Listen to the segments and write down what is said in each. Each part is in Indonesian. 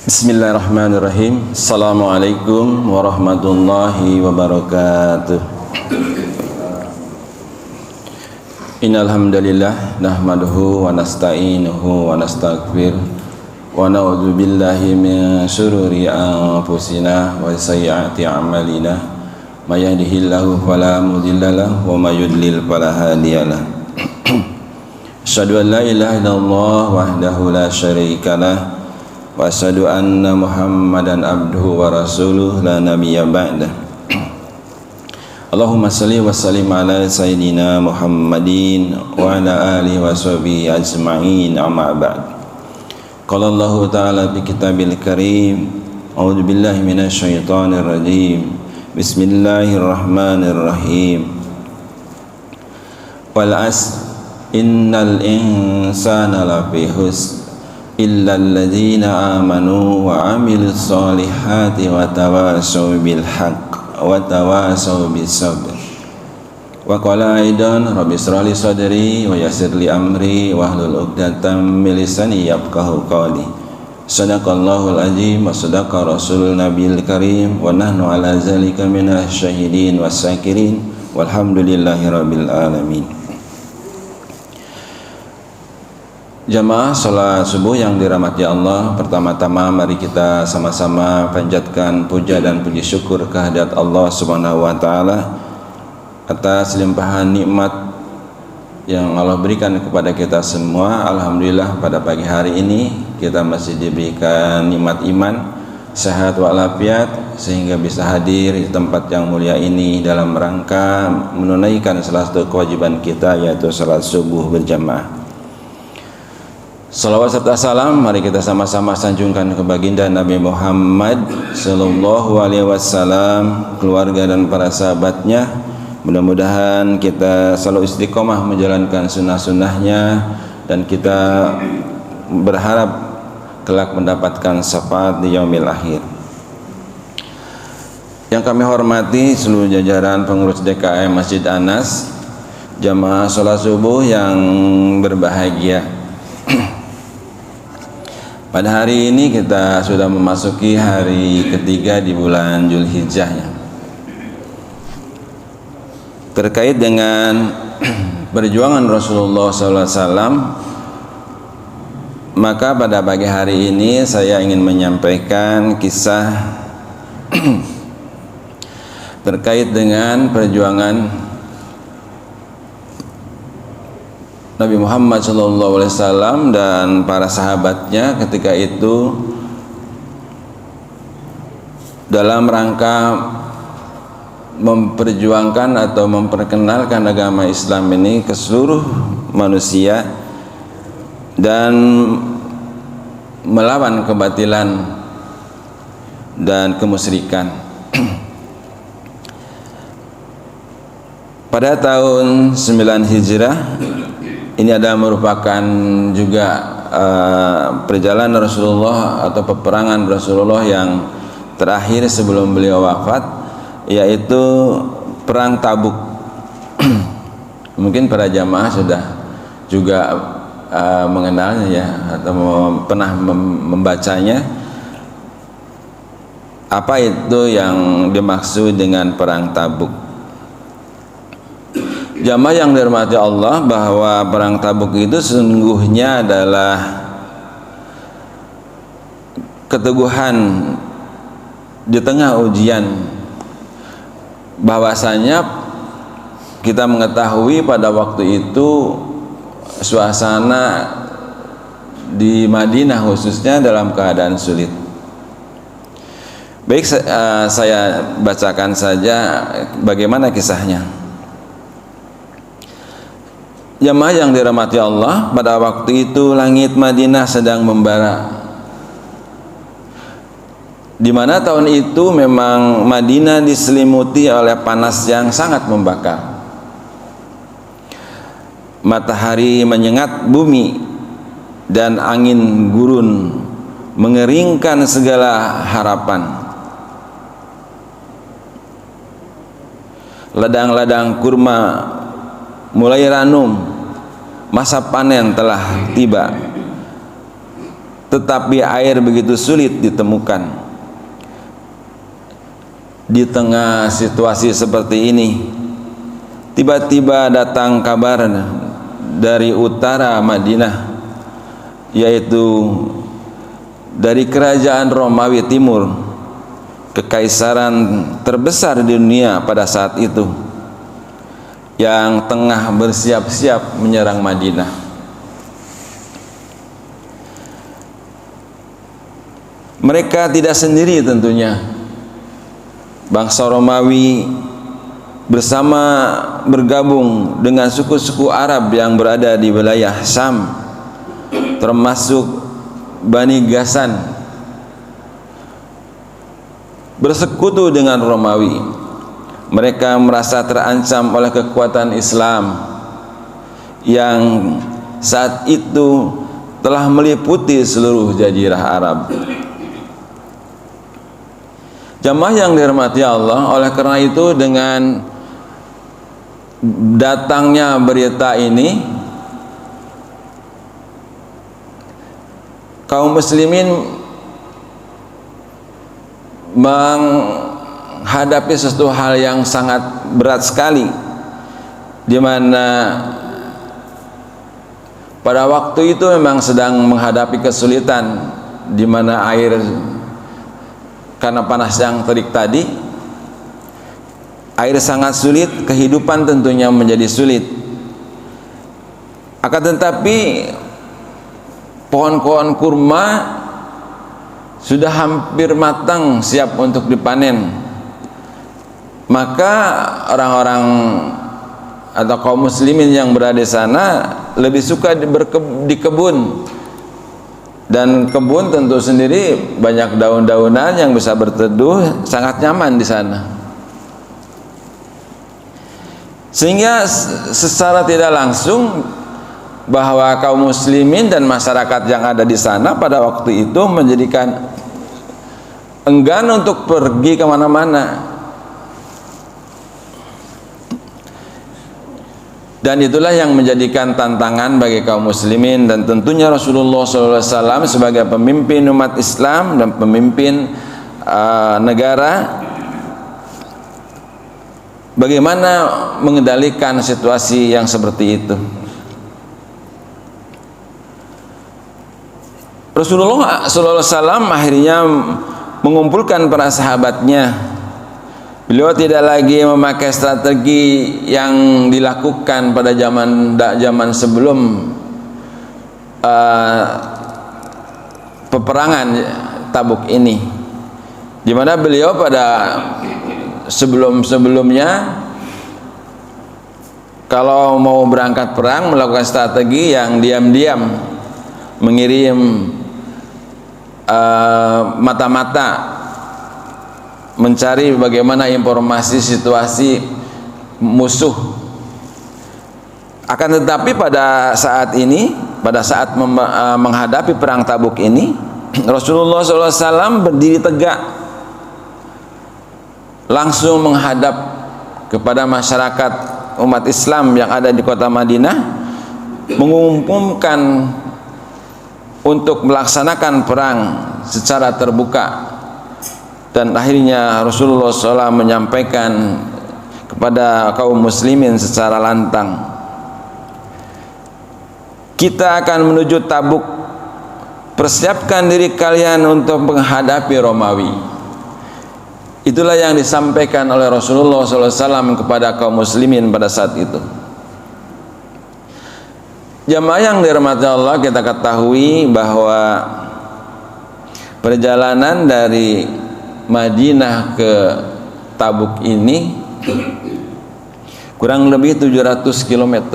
Bismillahirrahmanirrahim. Assalamualaikum warahmatullahi wabarakatuh. Innal hamdalillah nahmaduhu wa nasta'inuhu wa nastaghfir wa na'udzu billahi min shururi anfusina wa sayyiati a'malina. May yahdihillahu fala mudhillalah wa may yudlil fala hadiyalah. Asyhadu an la ilaha illallah wahdahu la syarikalah wa asyhadu anna Muhammadan abduhu wa rasuluh la nabiyya ba'dah. Allahumma salli wa sallim ala sayyidina Muhammadin wa ala alihi wa sahbihi ajma'in, amma ba'd. Qala Allah ta'ala fi kitabil karim, a'udzu billahi minasy syaithanir rajim. Bismillahirrahmanirrahim. Wal 'asr innal insana lafi khusr illa alladzina amanu wa amilus solihati wa tawasaw bil haqq wa tawasaw bis sabr. Wa qala aidan rabbi shrah li sadri wa yassir li amri wahlul 'uqdatam min lisani yafqahu qawli. Sadaqallahul azim wa sadaqa rasulun nabiyil karim wa nahnu ala zalika minasy syahidin was syakirin walhamdulillahi rabbil alamin. Jamaah salat subuh yang dirahmati Allah, pertama-tama mari kita sama-sama panjatkan puja dan puji syukur kehadirat Allah Subhanahu wa taala atas limpahan nikmat yang Allah berikan kepada kita semua. Alhamdulillah pada pagi hari ini kita masih diberikan nikmat iman, sehat walafiat sehingga bisa hadir di tempat yang mulia ini dalam rangka menunaikan salah satu kewajiban kita, yaitu salat subuh berjamaah. Salawat serta salam mari kita sama-sama sanjungkan ke baginda Nabi Muhammad sallallahu alaihi wasallam, keluarga dan para sahabatnya. Mudah-mudahan kita selalu istiqomah menjalankan sunnah-sunnahnya dan kita berharap kelak mendapatkan syafaat di yaumil akhir. Yang kami hormati seluruh jajaran pengurus DKM Masjid Anas, jamaah salat subuh yang berbahagia. Pada hari ini kita sudah memasuki hari ketiga di bulan Zulhijjah. Terkait dengan perjuangan Rasulullah SAW, maka pada pagi hari ini saya ingin menyampaikan kisah terkait dengan perjuangan Nabi Muhammad SAW dan para sahabatnya ketika itu dalam rangka memperjuangkan atau memperkenalkan agama Islam ini ke seluruh manusia dan melawan kebatilan dan kemusyrikan. Pada tahun 9 Hijrah ini adalah merupakan juga perjalanan Rasulullah atau peperangan Rasulullah yang terakhir sebelum beliau wafat, yaitu perang Tabuk. Mungkin para jamaah sudah juga mengenalnya ya, atau pernah membacanya. Apa itu yang dimaksud dengan perang Tabuk? Jamaah yang dirahmati Allah, bahwa perang Tabuk itu sesungguhnya adalah keteguhan di tengah ujian. Bahwasanya kita mengetahui pada waktu itu suasana di Madinah khususnya dalam keadaan sulit. Baik, saya bacakan saja bagaimana kisahnya. Jamaah yang dirahmati Allah, pada waktu itu langit Madinah sedang membara. Di mana tahun itu memang Madinah diselimuti oleh panas yang sangat membakar. Matahari menyengat bumi dan angin gurun mengeringkan segala harapan. Ladang-ladang kurma mulai ranum, masa panen telah tiba. tetapi air begitu sulit ditemukan. Di tengah situasi seperti ini, tiba-tiba datang kabar dari utara Madinah, yaitu dari kerajaan Romawi Timur, kekaisaran terbesar di dunia pada saat itu, yang tengah bersiap-siap menyerang Madinah. Mereka tidak sendiri tentunya. Bangsa Romawi bergabung dengan suku-suku Arab yang berada di wilayah Syam, termasuk Bani Ghassan, bersekutu dengan Romawi. Mereka merasa terancam oleh kekuatan Islam yang saat itu telah meliputi seluruh jazirah Arab. Jamaah yang dirahmati Allah, oleh karena itu dengan datangnya berita ini, kaum muslimin menghadapi sesuatu hal yang sangat berat sekali, di mana pada waktu itu memang sedang menghadapi kesulitan, di mana air karena panas yang terik tadi, air sangat sulit, kehidupan tentunya menjadi sulit. Akan tetapi pohon-pohon kurma sudah hampir matang, siap untuk dipanen. Maka orang-orang atau kaum muslimin yang berada di sana lebih suka di kebun. Dan kebun tentu sendiri banyak daun-daunan yang bisa berteduh, sangat nyaman di sana. Sehingga secara tidak langsung bahwa kaum muslimin dan masyarakat yang ada di sana pada waktu itu menjadikan enggan untuk pergi kemana-mana. Dan itulah yang menjadikan tantangan bagi kaum muslimin, dan tentunya Rasulullah SAW sebagai pemimpin umat Islam dan pemimpin negara, bagaimana mengendalikan situasi yang seperti itu. Rasulullah SAW akhirnya mengumpulkan para sahabatnya. Beliau tidak lagi memakai strategi yang dilakukan pada zaman sebelum peperangan Tabuk ini, di mana beliau pada sebelumnya kalau mau berangkat perang melakukan strategi yang diam-diam, mengirim mata-mata mencari bagaimana informasi situasi musuh. Akan tetapi pada saat ini, pada saat menghadapi perang Tabuk ini, Rasulullah SAW berdiri tegak, langsung menghadap kepada masyarakat umat Islam yang ada di kota Madinah, mengumumkan untuk melaksanakan perang secara terbuka. Dan akhirnya Rasulullah SAW menyampaikan kepada kaum muslimin secara lantang, kita akan menuju Tabuk, persiapkan diri kalian untuk menghadapi Romawi. Itulah yang disampaikan oleh Rasulullah SAW kepada kaum muslimin pada saat itu. Jamaah yang dirahmati Allah, kita ketahui bahwa perjalanan dari Madinah ke Tabuk ini kurang lebih 700 km.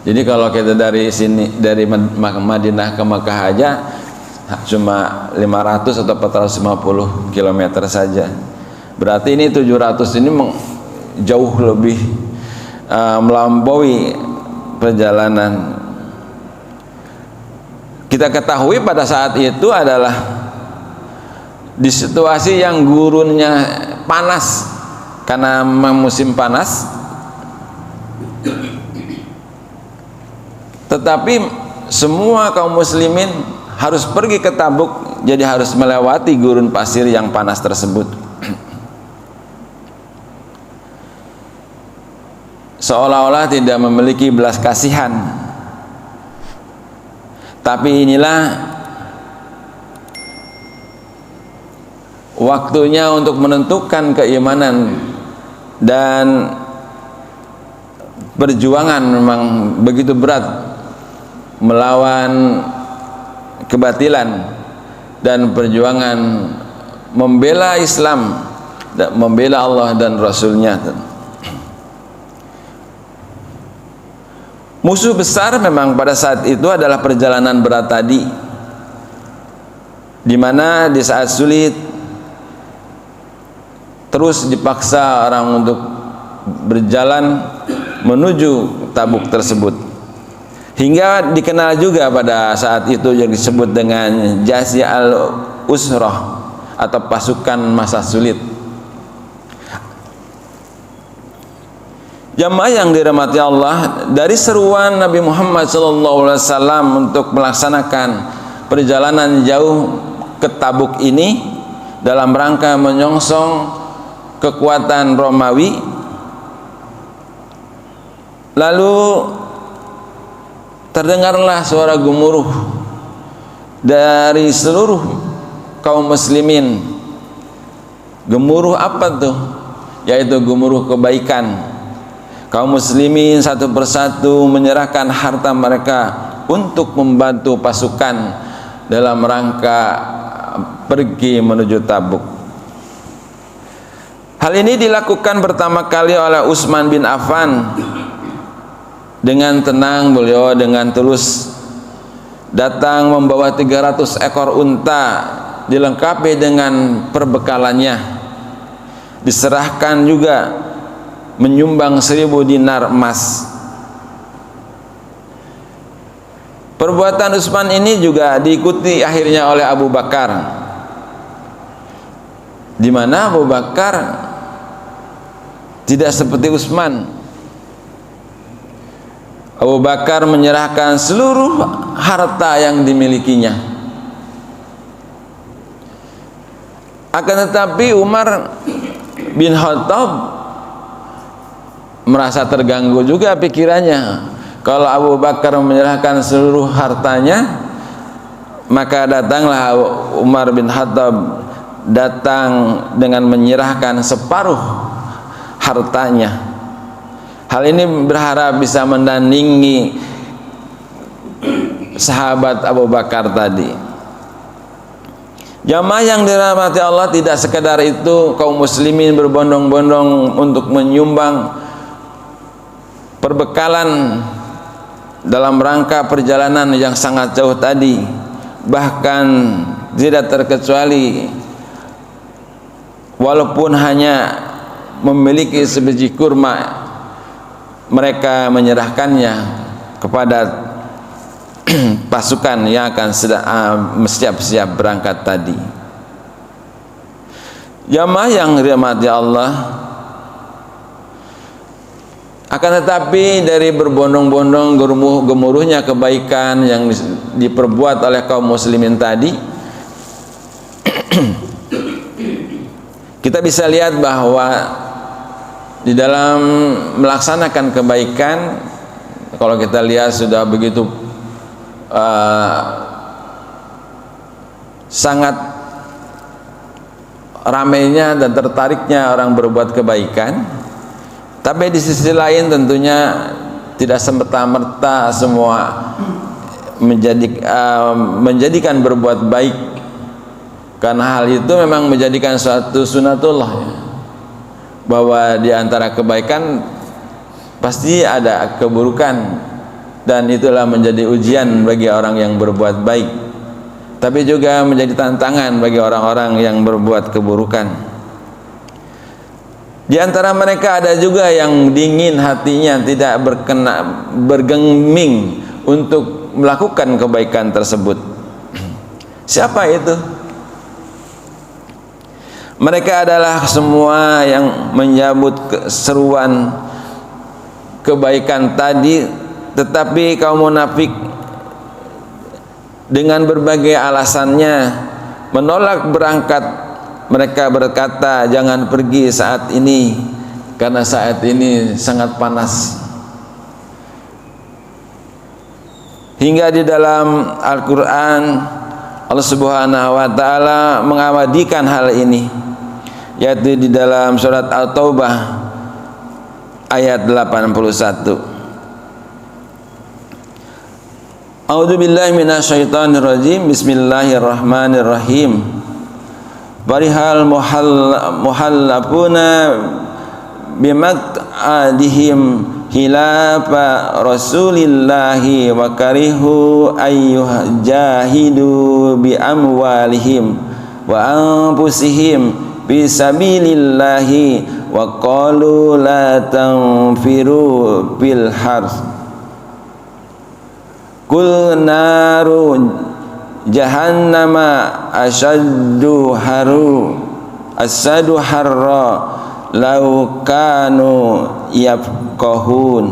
Jadi kalau kita dari sini, dari Madinah ke Makkah aja cuma 500 atau 450 km saja. Berarti ini 700 ini jauh lebih melampaui perjalanan. Kita ketahui pada saat itu adalah di situasi yang gurunnya panas, karena musim panas, tetapi semua kaum muslimin harus pergi ke Tabuk, jadi harus melewati gurun pasir yang panas tersebut. Seolah-olah tidak memiliki belas kasihan. Tapi inilah waktunya untuk menentukan keimanan, dan perjuangan memang begitu berat melawan kebatilan, dan perjuangan membela Islam dan membela Allah dan Rasulnya. Musuh besar memang pada saat itu adalah perjalanan berat tadi, di mana di saat sulit terus dipaksa orang untuk berjalan menuju Tabuk tersebut, hingga dikenal juga pada saat itu yang disebut dengan Jazi al-Usrah atau pasukan masa sulit. Jamaah yang dirahmati Allah, dari seruan Nabi Muhammad SAW untuk melaksanakan perjalanan jauh ke Tabuk ini dalam rangka menyongsong kekuatan Romawi, lalu terdengarlah suara gemuruh dari seluruh kaum muslimin. Gemuruh apa tuh? Yaitu gemuruh kebaikan. Kaum muslimin satu persatu menyerahkan harta mereka untuk membantu pasukan dalam rangka pergi menuju Tabuk. Hal ini dilakukan pertama kali oleh Utsman bin Affan. Dengan tenang beliau dengan tulus datang membawa 300 ekor unta dilengkapi dengan perbekalannya. Diserahkan juga menyumbang 1000 dinar emas. Perbuatan Utsman ini juga diikuti akhirnya oleh Abu Bakar, di mana Abu Bakar tidak seperti Utsman. Abu Bakar menyerahkan seluruh harta yang dimilikinya. Akan tetapi Umar bin Khattab merasa terganggu juga pikirannya. Kalau Abu Bakar menyerahkan seluruh hartanya, maka datanglah Umar bin Khattab datang dengan menyerahkan separuh hartanya. Hal ini berharap bisa menandingi sahabat Abu Bakar tadi. Jamaah yang dirahmati Allah, tidak sekedar itu kaum muslimin berbondong-bondong untuk menyumbang perbekalan dalam rangka perjalanan yang sangat jauh tadi. Bahkan tidak terkecuali walaupun hanya memiliki sebiji kurma, mereka menyerahkannya kepada pasukan yang akan siap-siap berangkat tadi. Jamaah yang dirahmati Allah, akan tetapi dari berbondong-bondong gemuruhnya kebaikan yang diperbuat oleh kaum muslimin tadi, kita bisa lihat bahwa di dalam melaksanakan kebaikan, kalau kita lihat sudah begitu sangat ramainya dan tertariknya orang berbuat kebaikan. Tapi di sisi lain tentunya tidak serta-merta semua menjadikan berbuat baik, karena hal itu memang menjadikan suatu sunatullah ya, bahwa di antara kebaikan pasti ada keburukan, dan itulah menjadi ujian bagi orang yang berbuat baik, tapi juga menjadi tantangan bagi orang-orang yang berbuat keburukan. Di antara mereka ada juga yang dingin hatinya, tidak bergeming untuk melakukan kebaikan tersebut. Siapa itu? Mereka adalah semua yang menyambut seruan kebaikan tadi, tetapi kaum munafik dengan berbagai alasannya menolak berangkat. Mereka berkata, jangan pergi saat ini karena saat ini sangat panas. Hingga di dalam Al-Quran Allah Subhanahu wa ta'ala mengabadikan hal ini, yaitu di dalam surat At-Taubah ayat 81. A'udzubillahi minasyaitonirrajim. Bismillahirrahmanirrahim. Barihal muhallafuna bimaq'adihim khilafa rasulillahi wa karihu ayyuh jahidu bi amwalihim wa anfusihim fi sabilillahi wa qalu la tanfiru bil harth kul naru jahannama asyaddu harra law kanu yafqahun.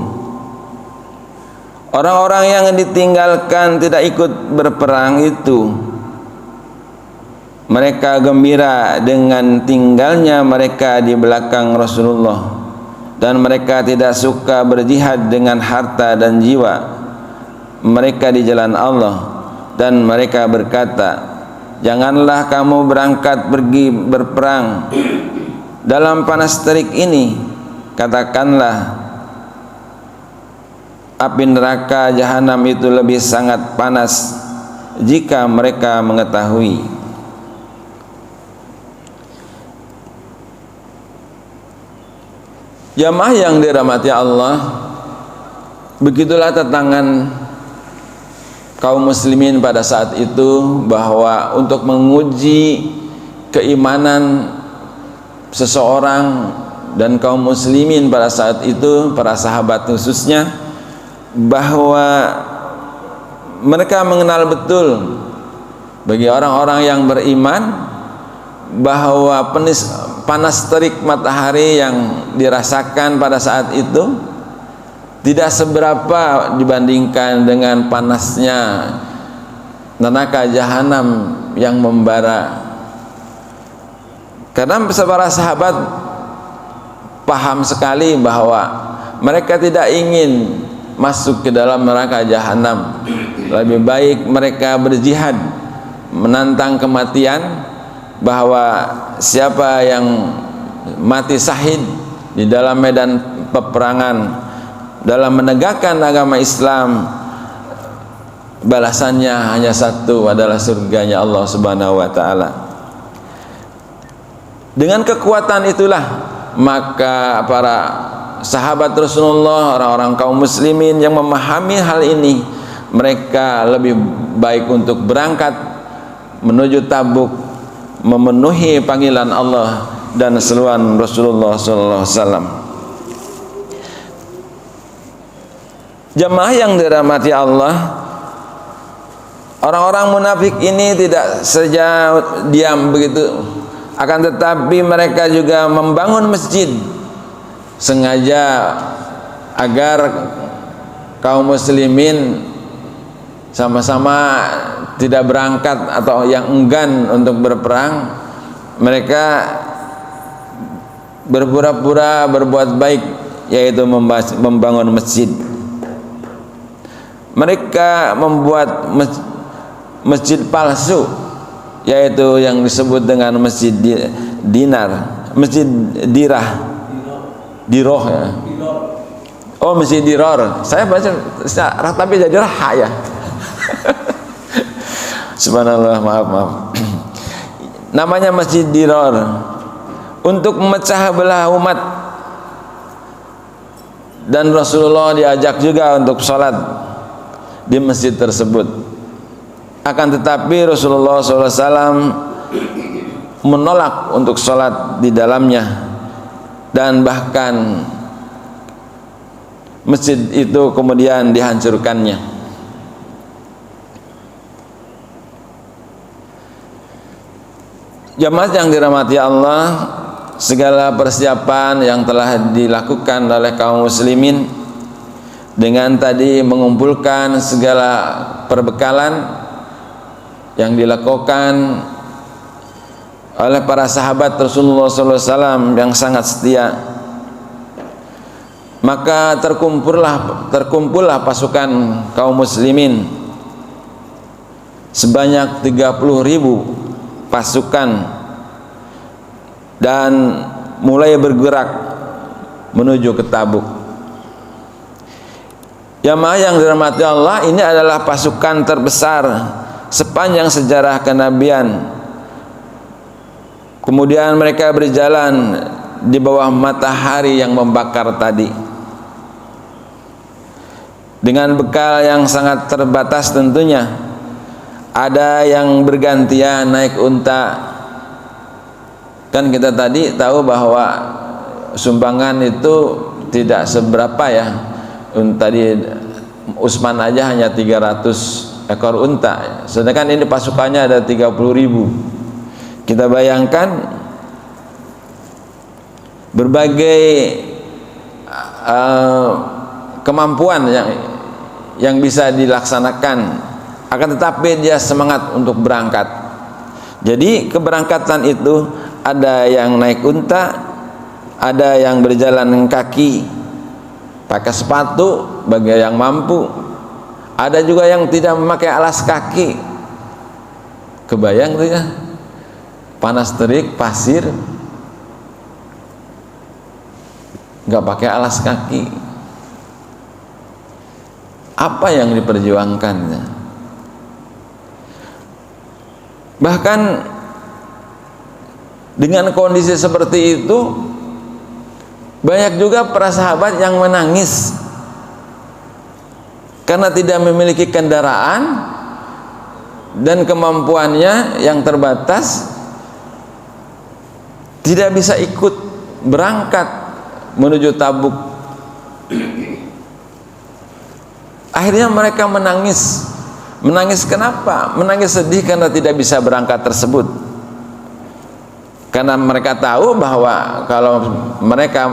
Orang-orang yang ditinggalkan tidak ikut berperang itu, mereka gembira dengan tinggalnya mereka di belakang Rasulullah, dan mereka tidak suka berjihad dengan harta dan jiwa mereka di jalan Allah. Dan mereka berkata, janganlah kamu berangkat pergi berperang dalam panas terik ini. Katakanlah, api neraka jahanam itu lebih sangat panas jika mereka mengetahui. Jamaah yang dirahmati Allah, begitulah tantangan kaum muslimin pada saat itu, bahwa untuk menguji keimanan seseorang dan kaum muslimin pada saat itu, para sahabat khususnya, bahwa mereka mengenal betul bagi orang-orang yang beriman bahwa panas terik matahari yang dirasakan pada saat itu tidak seberapa dibandingkan dengan panasnya neraka jahanam yang membara. Karena para sahabat paham sekali bahwa mereka tidak ingin masuk ke dalam neraka jahanam. Lebih baik mereka berjihad menantang kematian, bahwa siapa yang mati syahid di dalam medan peperangan dalam menegakkan agama Islam, balasannya hanya satu, adalah surganya Allah Subhanahu wa ta'ala. Dengan kekuatan itulah maka para sahabat Rasulullah, orang-orang kaum muslimin yang memahami hal ini, mereka lebih baik untuk berangkat menuju Tabuk, memenuhi panggilan Allah dan seruan Rasulullah sallallahu alaihi wasallam. Jemaah yang dirahmati Allah, orang-orang munafik ini tidak saja diam begitu, akan tetapi mereka juga membangun masjid sengaja agar kaum muslimin sama-sama tidak berangkat atau yang enggan untuk berperang. Mereka berpura-pura berbuat baik, yaitu membangun masjid. Mereka membuat masjid palsu, yaitu yang disebut dengan masjid dinar, masjid diroh ya. Oh, masjid diror. Saya baca tapi jadi raha ya. Subhanallah, maaf. Namanya masjid diror, untuk memecah belah umat. Dan Rasulullah diajak juga untuk sholat di masjid tersebut. Akan tetapi Rasulullah SAW menolak untuk sholat di dalamnya, dan bahkan masjid itu kemudian dihancurkannya. Jamaah yang dirahmati Allah, segala persiapan yang telah dilakukan oleh kaum muslimin dengan tadi mengumpulkan segala perbekalan yang dilakukan oleh para sahabat Rasulullah SAW yang sangat setia, maka terkumpullah pasukan kaum muslimin sebanyak 30.000 pasukan dan mulai bergerak menuju ke Tabuk. Jamaah yang dirahmati Allah, ini adalah pasukan terbesar sepanjang sejarah kenabian. Kemudian mereka berjalan di bawah matahari yang membakar tadi, dengan bekal yang sangat terbatas tentunya. Ada yang bergantian naik unta. Kan kita tadi tahu bahwa sumbangan itu tidak seberapa ya. Tadi Utsman aja hanya 300 ekor unta, sedangkan ini pasukannya ada 30.000. Kita bayangkan berbagai kemampuan yang bisa dilaksanakan, akan tetapi dia semangat untuk berangkat. Jadi keberangkatan itu ada yang naik unta, ada yang berjalan kaki pakai sepatu bagi yang mampu, ada juga yang tidak memakai alas kaki. Kebayang tuh ya, panas terik, pasir, nggak pakai alas kaki. Apa yang diperjuangkannya? Bahkan dengan kondisi seperti itu, banyak juga para sahabat yang menangis karena tidak memiliki kendaraan dan kemampuannya yang terbatas, tidak bisa ikut berangkat menuju Tabuk. Akhirnya mereka menangis. Menangis kenapa? Menangis sedih karena tidak bisa berangkat tersebut. Karena mereka tahu bahwa kalau mereka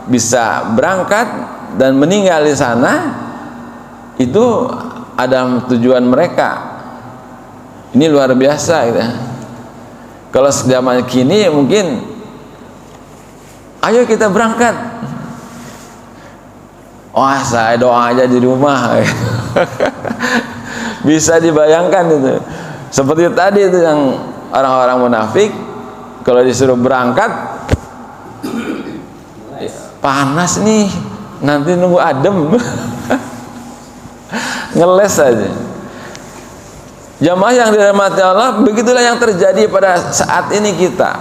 bisa berangkat dan meninggal di sana, itu ada tujuan mereka. Ini luar biasa gitu. Kalau zaman kini mungkin, ayo kita berangkat. Wah, saya doa aja di rumah. Bisa dibayangkan itu. Seperti tadi itu yang orang-orang munafik, kalau disuruh berangkat, panas nih, nanti nunggu adem. Ngeles saja. Jamaah yang dirahmati Allah, begitulah yang terjadi pada saat ini kita.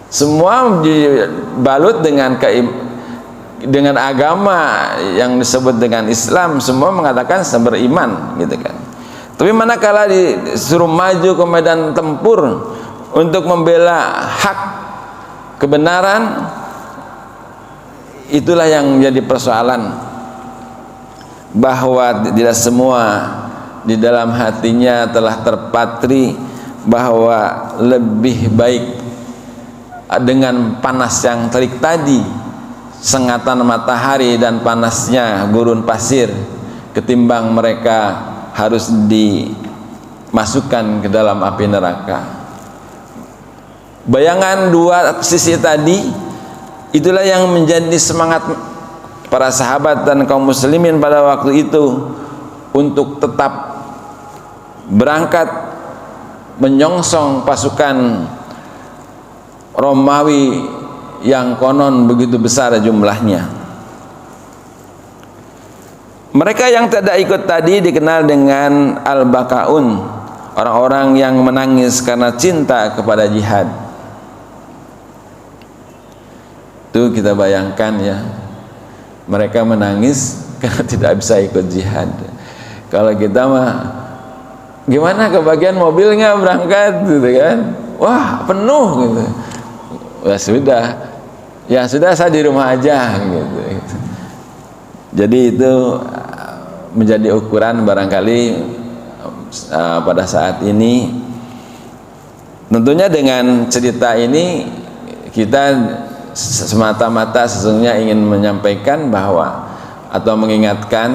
Semua dibalut dengan agama yang disebut dengan Islam, semua mengatakan beriman gitu kan. Tapi manakala disuruh maju ke medan tempur untuk membela hak kebenaran, itulah yang menjadi persoalan, bahwa tidak semua di dalam hatinya telah terpatri bahwa lebih baik dengan panas yang terik tadi, sengatan matahari dan panasnya gurun pasir, ketimbang mereka harus dimasukkan ke dalam api neraka. Bayangan dua sisi tadi, itulah yang menjadi semangat para sahabat dan kaum muslimin pada waktu itu untuk tetap berangkat menyongsong pasukan Romawi yang konon begitu besar jumlahnya. Mereka yang tidak ikut tadi dikenal dengan al-bakaun, orang-orang yang menangis karena cinta kepada jihad. Itu kita bayangkan ya, mereka menangis karena tidak bisa ikut jihad. Kalau kita mah gimana, kebagian mobilnya berangkat gitu kan, wah penuh gitu, ya sudah saya di rumah aja gitu. Jadi itu menjadi ukuran barangkali pada saat ini. Tentunya dengan cerita ini kita semata-mata sesungguhnya ingin menyampaikan bahwa, atau mengingatkan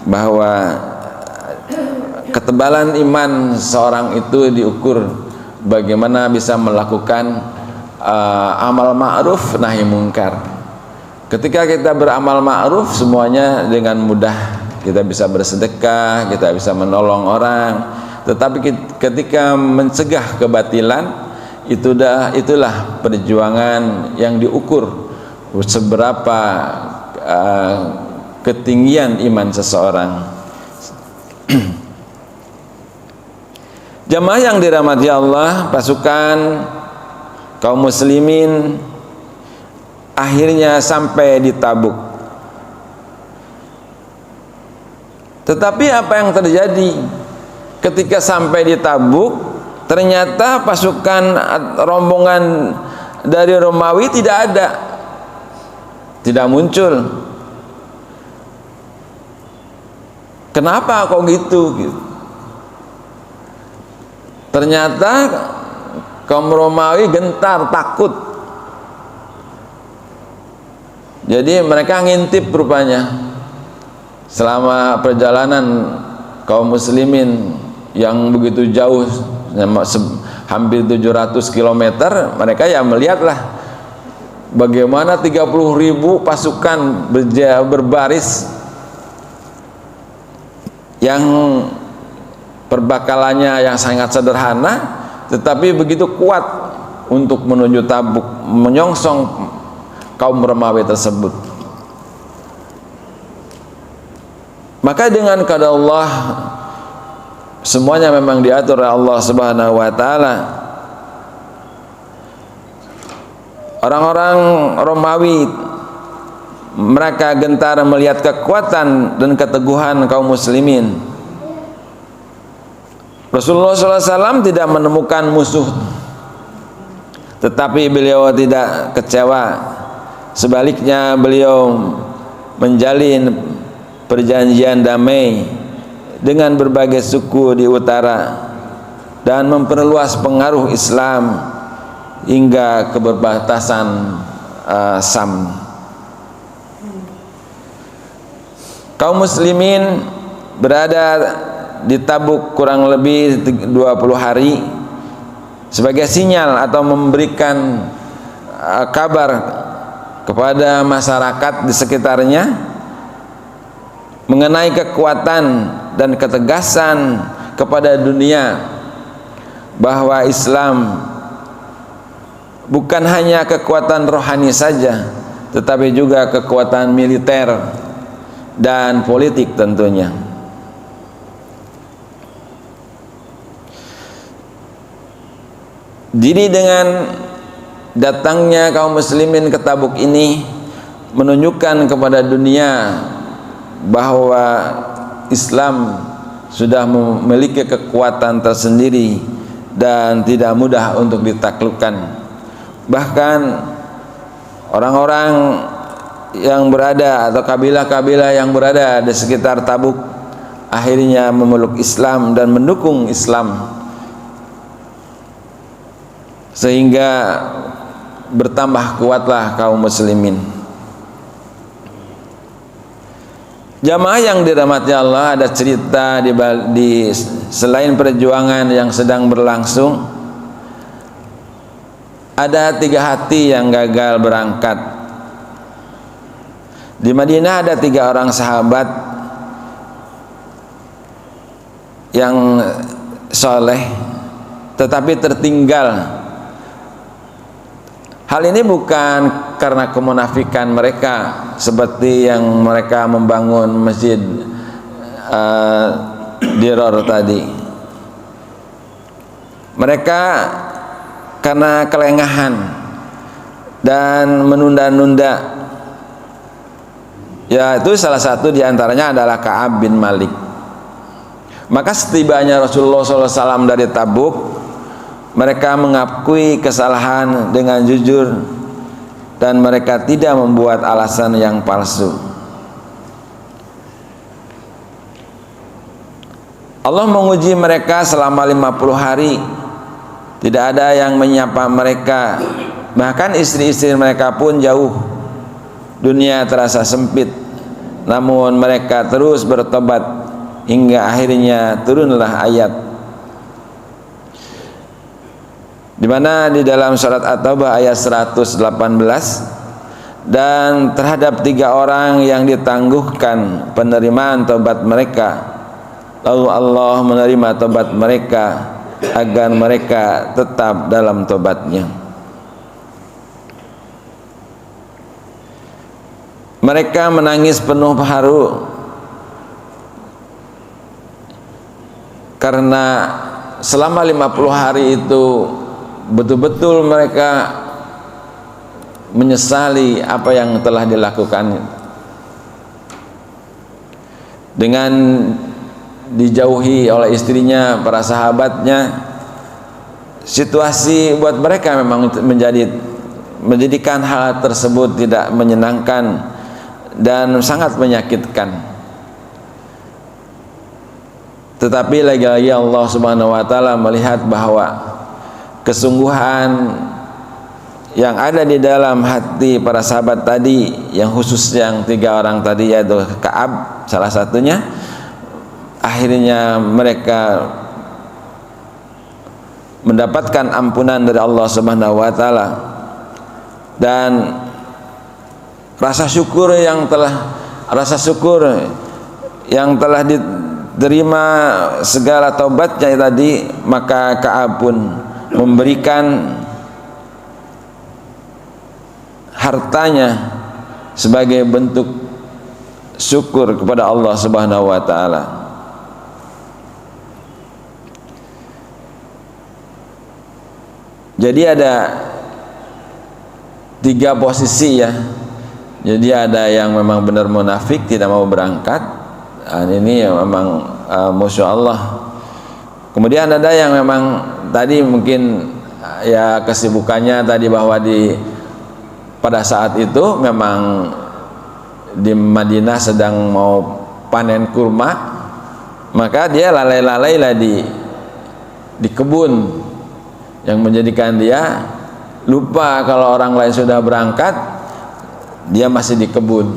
bahwa ketebalan iman seorang itu diukur bagaimana bisa melakukan amal ma'ruf nahi mungkar. Ketika kita beramal ma'ruf, semuanya dengan mudah. Kita bisa bersedekah, kita bisa menolong orang. Tetapi ketika mencegah kebatilan, itulah perjuangan yang diukur seberapa ketinggian iman seseorang. Jamaah yang dirahmati Allah, pasukan kaum muslimin akhirnya sampai di Tabuk. Tetapi apa yang terjadi ketika sampai di Tabuk? Ternyata pasukan rombongan dari Romawi tidak ada, tidak muncul. Kenapa kok gitu? Ternyata kaum Romawi gentar, takut. Jadi mereka ngintip rupanya. Selama perjalanan kaum muslimin yang begitu jauh, hampir 700 km, mereka ya melihatlah bagaimana 30.000 pasukan berbaris yang perbekalannya yang sangat sederhana, tetapi begitu kuat untuk menuju Tabuk, menyongsong kaum Romawi tersebut. Maka dengan kehendak Allah, semuanya memang diatur oleh Allah Subhanahu wa taala. Orang-orang Romawi mereka gentar melihat kekuatan dan keteguhan kaum muslimin. Rasulullah SAW tidak menemukan musuh, tetapi beliau tidak kecewa. Sebaliknya beliau menjalin perjanjian damai dengan berbagai suku di utara dan memperluas pengaruh Islam hingga ke perbatasan Sam. Kaum muslimin berada di Tabuk kurang lebih 20 hari sebagai sinyal atau memberikan kabar kepada masyarakat di sekitarnya mengenai kekuatan dan ketegasan kepada dunia bahwa Islam bukan hanya kekuatan rohani saja, tetapi juga kekuatan militer dan politik tentunya. Jadi dengan datangnya kaum muslimin ke Tabuk ini menunjukkan kepada dunia bahwa Islam sudah memiliki kekuatan tersendiri dan tidak mudah untuk ditaklukkan. Bahkan orang-orang yang berada atau kabilah-kabilah yang berada di sekitar Tabuk akhirnya memeluk Islam dan mendukung Islam, sehingga bertambah kuatlah kaum muslimin. Jamaah yang dirahmati Allah, ada cerita di selain perjuangan yang sedang berlangsung, ada 3 hati yang gagal berangkat. Di Madinah ada 3 orang sahabat yang soleh tetapi tertinggal. Hal ini bukan karena kemunafikan mereka seperti yang mereka membangun masjid Diror tadi. Mereka karena kelengahan dan menunda-nunda. Ya, itu salah satu diantaranya adalah Ka'ab bin Malik. Maka setibanya Rasulullah SAW dari Tabuk, mereka mengakui kesalahan dengan jujur dan mereka tidak membuat alasan yang palsu. Allah menguji mereka selama 50 hari. Tidak ada yang menyapa mereka. Bahkan istri-istri mereka pun jauh. Dunia terasa sempit. Namun mereka terus bertobat hingga akhirnya turunlah ayat di mana di dalam surat At-Taubah ayat 118, dan terhadap 3 orang yang ditangguhkan penerimaan taubat mereka, lalu Allah menerima taubat mereka agar mereka tetap dalam taubatnya. Mereka menangis penuh haru karena selama 50 hari itu betul-betul mereka menyesali apa yang telah dilakukan. Dengan dijauhi oleh istrinya, para sahabatnya, situasi buat mereka memang menjadikan hal tersebut tidak menyenangkan dan sangat menyakitkan. Tetapi lagi-lagi Allah Subhanahu wa taala melihat bahwa kesungguhan yang ada di dalam hati para sahabat tadi, yang khusus yang 3 orang tadi, yaitu Ka'ab salah satunya, akhirnya mereka mendapatkan ampunan dari Allah Subhanahu wa taala, dan rasa syukur yang telah diterima segala taubatnya tadi, maka Ka'ab pun memberikan hartanya sebagai bentuk syukur kepada Allah Subhanahu wa taala. Jadi ada 3 posisi ya. Jadi ada yang memang benar munafik, tidak mau berangkat. Ini memang Masya Allah. Kemudian ada yang memang tadi mungkin ya kesibukannya tadi bahwa pada saat itu memang di Madinah sedang mau panen kurma, maka dia lalai-lalai lah di kebun, yang menjadikan dia lupa kalau orang lain sudah berangkat, dia masih di kebun.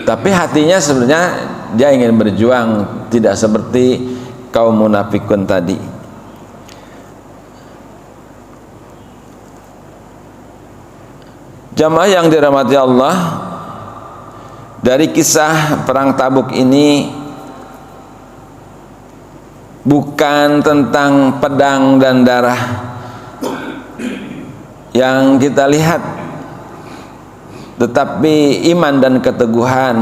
Tapi hatinya sebenarnya dia ingin berjuang, tidak seperti kaum munafikun tadi. Jamaah yang dirahmati Allah, dari kisah perang Tabuk ini bukan tentang pedang dan darah yang kita lihat, tetapi iman dan keteguhan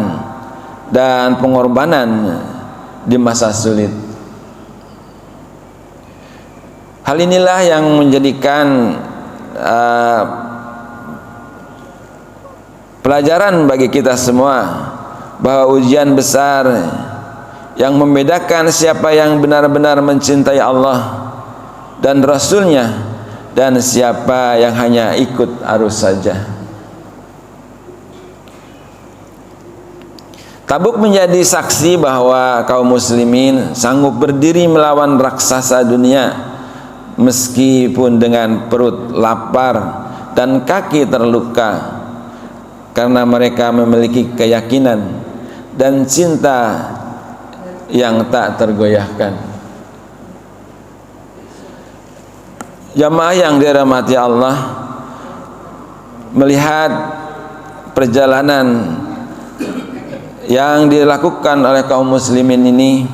dan pengorbanan di masa sulit. Hal inilah yang menjadikan pelajaran bagi kita semua, bahwa ujian besar yang membedakan siapa yang benar-benar mencintai Allah dan Rasulnya dan siapa yang hanya ikut arus saja. Tabuk menjadi saksi bahwa kaum muslimin sanggup berdiri melawan raksasa dunia meskipun dengan perut lapar dan kaki terluka, karena mereka memiliki keyakinan dan cinta yang tak tergoyahkan. Jamaah yang dirahmati Allah, melihat perjalanan yang dilakukan oleh kaum muslimin ini,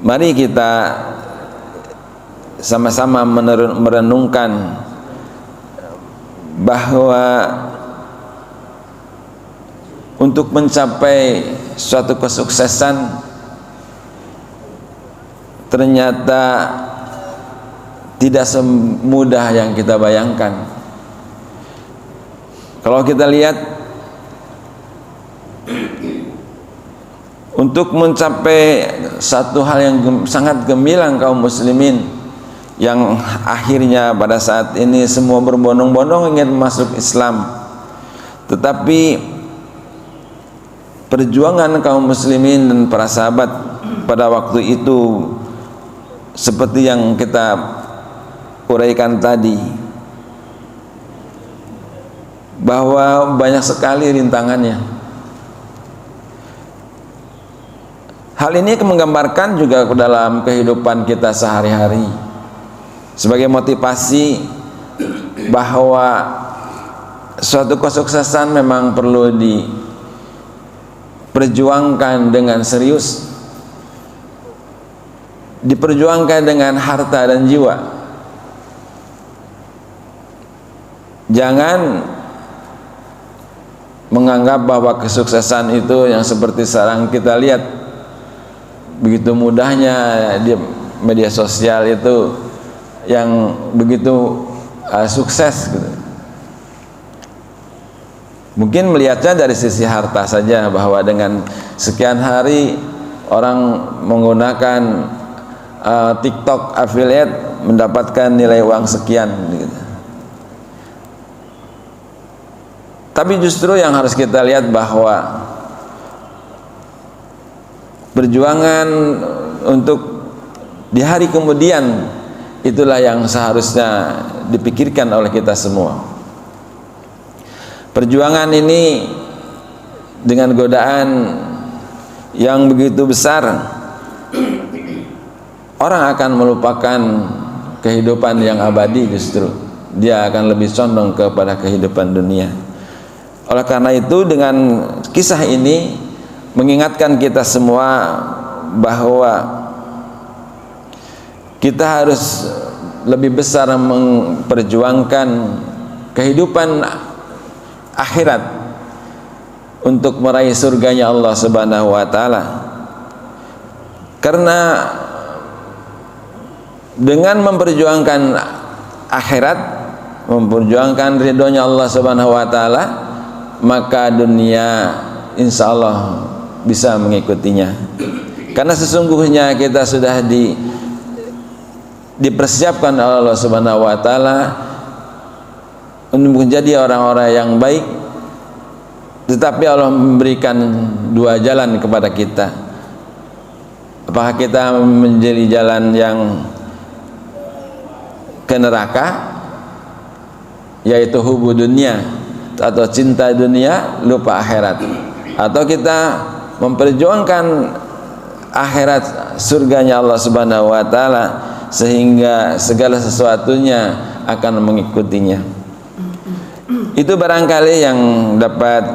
mari kita sama-sama merenungkan bahwa untuk mencapai suatu kesuksesan ternyata tidak semudah yang kita bayangkan. Kalau kita lihat, untuk mencapai satu hal yang sangat gemilang kaum muslimin, yang akhirnya pada saat ini semua berbondong-bondong ingin masuk Islam, tetapi perjuangan kaum muslimin dan para sahabat pada waktu itu seperti yang kita uraikan tadi, bahwa banyak sekali rintangannya. Hal ini menggambarkan juga dalam kehidupan kita sehari-hari sebagai motivasi bahwa suatu kesuksesan memang perlu diperjuangkan dengan serius, diperjuangkan dengan harta dan jiwa. Jangan menganggap bahwa kesuksesan itu yang seperti sekarang kita lihat begitu mudahnya di media sosial itu yang begitu sukses gitu. Mungkin melihatnya dari sisi harta saja, bahwa dengan sekian hari orang menggunakan TikTok affiliate mendapatkan nilai uang sekian gitu. Tapi justru yang harus kita lihat bahwa perjuangan untuk di hari kemudian itulah yang seharusnya dipikirkan oleh kita semua. Perjuangan ini dengan godaan yang begitu besar, orang akan melupakan kehidupan yang abadi. Justru dia akan lebih condong kepada kehidupan dunia. Oleh karena itu, dengan kisah ini mengingatkan kita semua bahwa kita harus lebih besar memperjuangkan kehidupan akhirat untuk meraih surganya Allah Subhanahu wa taala. Karena dengan memperjuangkan akhirat, memperjuangkan ridhonya Allah Subhanahu wa taala, maka dunia insya Allah bisa mengikutinya. Karena sesungguhnya kita sudah dipersiapkan oleh Allah Subhanahu wa taala untuk menjadi orang-orang yang baik. Tetapi Allah memberikan dua jalan kepada kita. Apakah kita menjadi jalan yang ke neraka, yaitu hubu dunia atau cinta dunia lupa akhirat, atau kita memperjuangkan akhirat, surganya Allah Subhanahu wa taala, sehingga segala sesuatunya akan mengikutinya. Itu barangkali yang dapat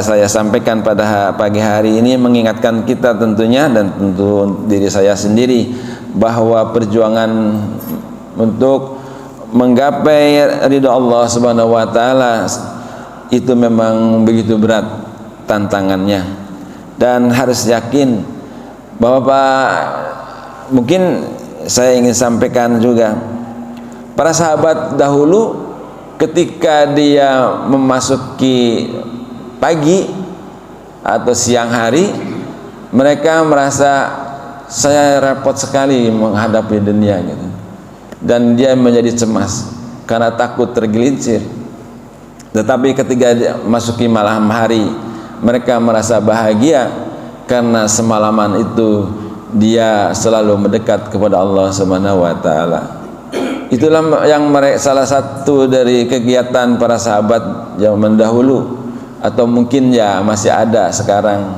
saya sampaikan pada pagi hari ini, mengingatkan kita tentunya, dan tentu diri saya sendiri, bahwa perjuangan untuk menggapai ridha Allah Subhanahu wa taala itu memang begitu berat tantangannya, dan harus yakin bahwa mungkin saya ingin sampaikan juga, para sahabat dahulu ketika dia memasuki pagi atau siang hari, mereka merasa saya repot sekali menghadapi dunia gitu, dan dia menjadi cemas karena takut tergelincir. Tetapi ketika masuki malam hari, mereka merasa bahagia karena semalaman itu dia selalu mendekat kepada Allah Subhanahu wa taala. Itulah yang salah satu dari kegiatan para sahabat zaman dahulu, atau mungkin ya masih ada sekarang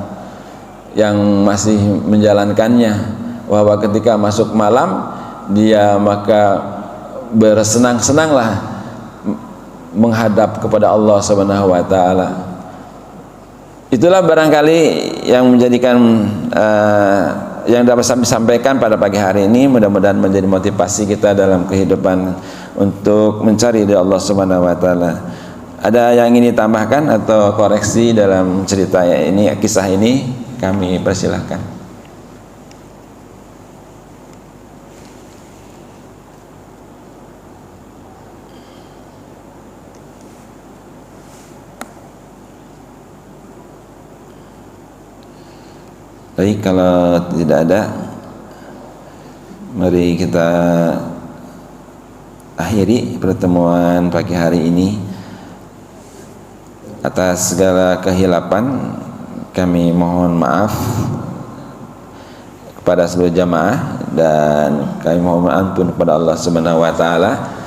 yang masih menjalankannya, bahwa ketika masuk malam dia maka bersenang-senanglah menghadap kepada Allah Subhanahu wa taala. Itulah barangkali yang menjadikan yang dapat saya sampaikan pada pagi hari ini. Mudah-mudahan menjadi motivasi kita dalam kehidupan untuk mencari dari Allah Subhanahu wa taala. Ada yang ingin ditambahkan atau koreksi dalam cerita ini, kisah ini, kami persilahkan. Baik, kalau tidak ada, mari kita akhiri pertemuan pagi hari ini. Atas segala kehilapan kami mohon maaf kepada seluruh jamaah, dan kami mohon ampun kepada Allah Subhanahu wa taala.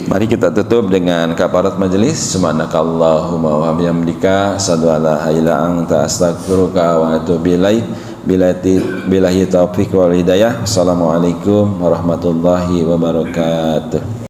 Mari kita tutup dengan kafarat majelis. Subhanakallahumma wa bihamdika asyhadu an la ilaha illa anta astaghfiruka wa atubu ilaik. Billahi taufiq wal hidayah. Assalamualaikum warahmatullahi wabarakatuh.